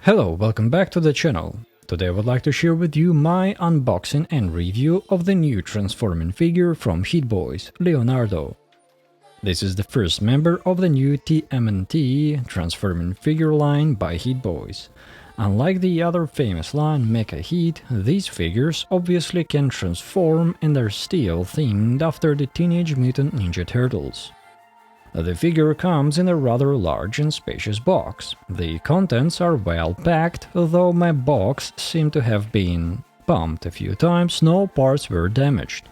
Hello, welcome back to the channel. Today I would like to share with you my unboxing and review of the new transforming figure from Heatboys, Leonardo. This is the first member of the new TMNT transforming figure line by Heatboys. Unlike the other famous line Mecha Heat, these figures obviously can transform and are still themed after the Teenage Mutant Ninja Turtles. The figure comes in a rather large and spacious box. The contents are well packed, though my box seemed to have been bumped a few times, no parts were damaged.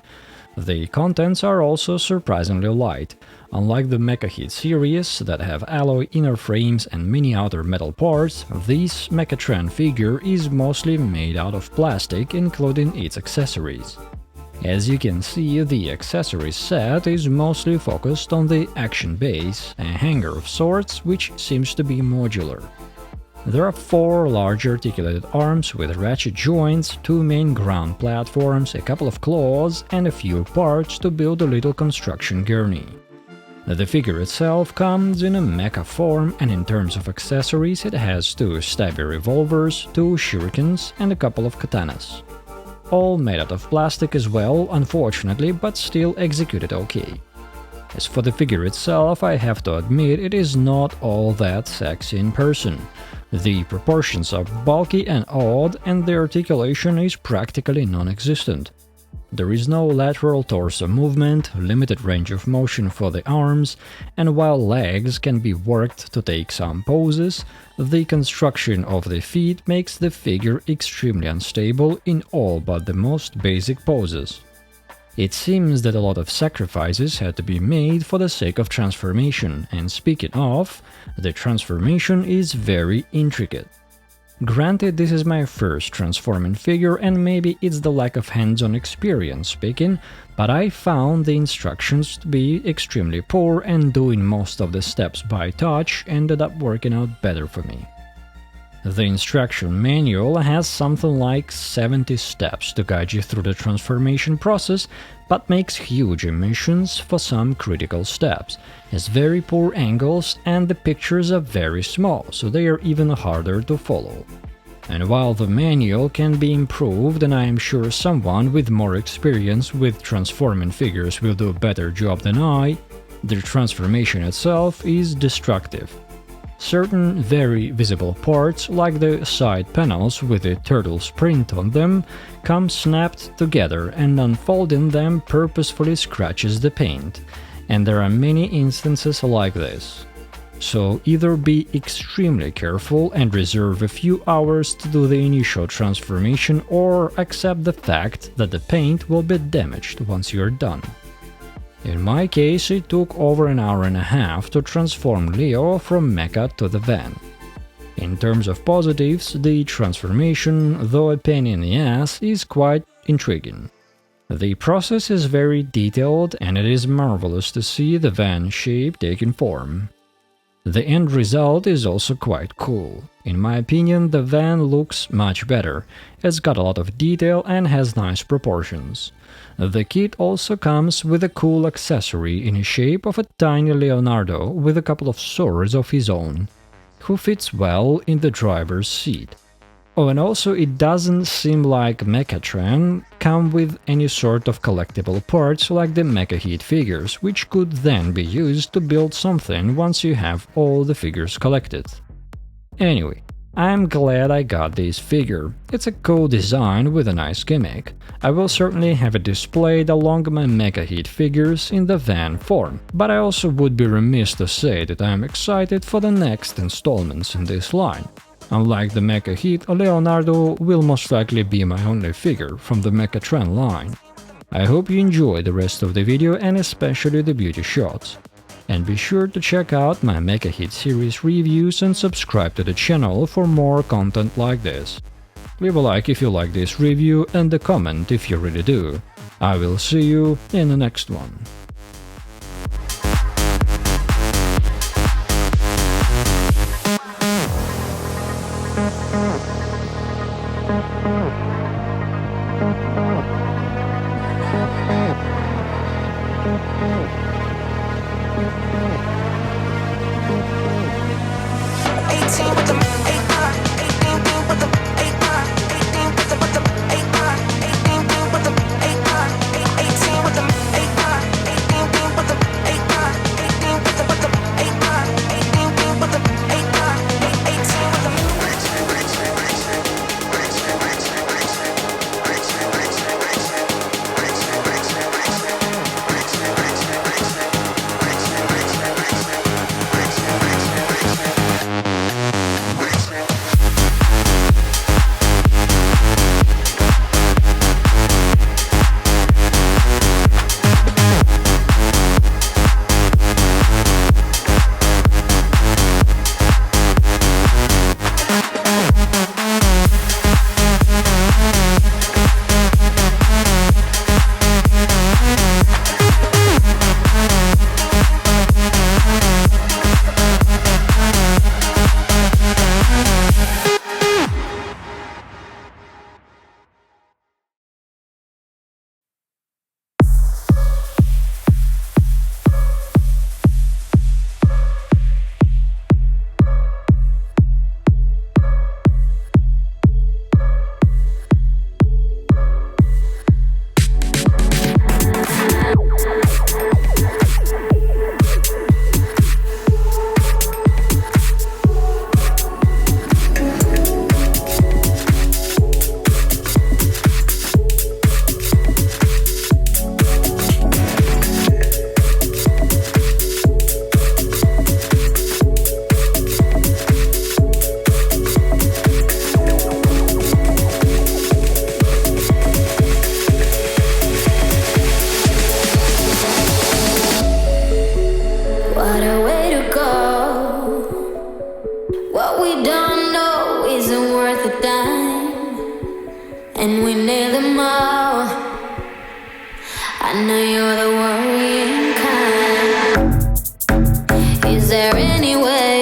The contents are also surprisingly light. Unlike the Mecha Heat series that have alloy inner frames and many outer metal parts, this Mechatran figure is mostly made out of plastic, including its accessories. As you can see, the accessories set is mostly focused on the action base, a hanger of sorts which seems to be modular. There are 4 large articulated arms with ratchet joints, 2 main ground platforms, a couple of claws and a few parts to build a little construction gurney. The figure itself comes in a Mecha Form, and in terms of accessories it has 2 stabby revolvers, 2 shurikens and a couple of katanas. All made out of plastic as well, unfortunately, but still executed okay. As for the figure itself, I have to admit it is not all that sexy in person. The proportions are bulky and odd, and the articulation is practically non-existent. There is no lateral torso movement, limited range of motion for the arms, and while legs can be worked to take some poses, the construction of the feet makes the figure extremely unstable in all but the most basic poses. It seems that a lot of sacrifices had to be made for the sake of transformation, and speaking of, the transformation is very intricate. Granted, this is my first transforming figure and maybe it's the lack of hands-on experience speaking, but I found the instructions to be extremely poor, and doing most of the steps by touch ended up working out better for me. The instruction manual has something like 70 steps to guide you through the transformation process, but makes huge omissions for some critical steps, has very poor angles, and the pictures are very small, so they are even harder to follow. And while the manual can be improved, and I am sure someone with more experience with transforming figures will do a better job than I, the transformation itself is destructive. Certain very visible parts, like the side panels with the turtle's print on them, come snapped together, and unfolding them purposefully scratches the paint, and there are many instances like this. So either be extremely careful and reserve a few hours to do the initial transformation, or accept the fact that the paint will be damaged once you're done. In my case, it took over an hour and a half to transform Leo from mecha to the van. In terms of positives, the transformation, though a pain in the ass, is quite intriguing. The process is very detailed, and it is marvelous to see the van shape taking form. The end result is also quite cool. In my opinion, the van looks much better, it's got a lot of detail and has nice proportions. The kit also comes with a cool accessory in the shape of a tiny Leonardo with a couple of swords of his own, who fits well in the driver's seat. Oh, and also it doesn't seem like Mechatran come with any sort of collectible parts like the Mecha Heat figures, which could then be used to build something once you have all the figures collected. Anyway, I'm glad I got this figure. It's a cool design with a nice gimmick. I will certainly have it displayed along my Mecha Heat figures in the van form, but I also would be remiss to say that I am excited for the next installments in this line. Unlike the Mecha Heat, Leonardo will most likely be my only figure from the Mechatran line. I hope you enjoy the rest of the video and especially the beauty shots. And be sure to check out my Mecha Heat series reviews and subscribe to the channel for more content like this. Leave a like if you like this review and a comment if you really do. I will see you in the next one. With the 18 What a way to go. What we don't know isn't worth a dime, and we nail them all. I know you're the worrying kind. Is there any way,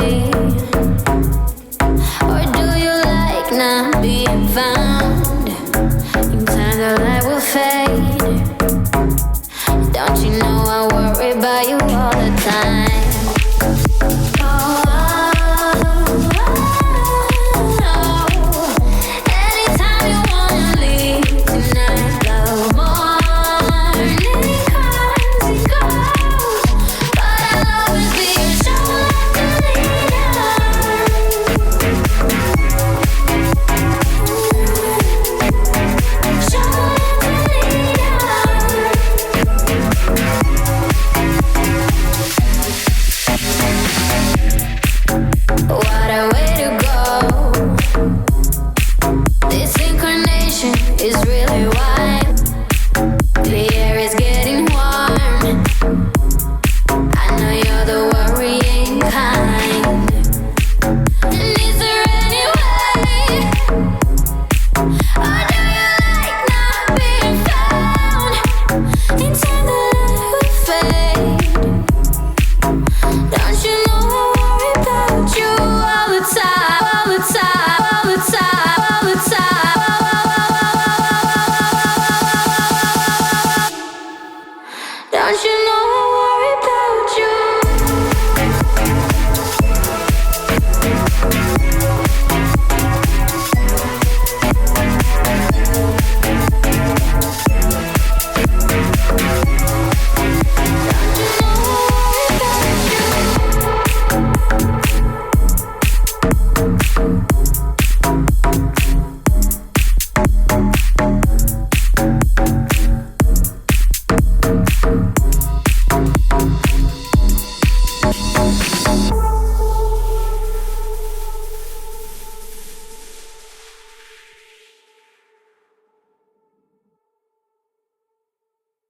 or do you like not being found? In time the light will fade. Don't you know I worry about you all the time? Oh,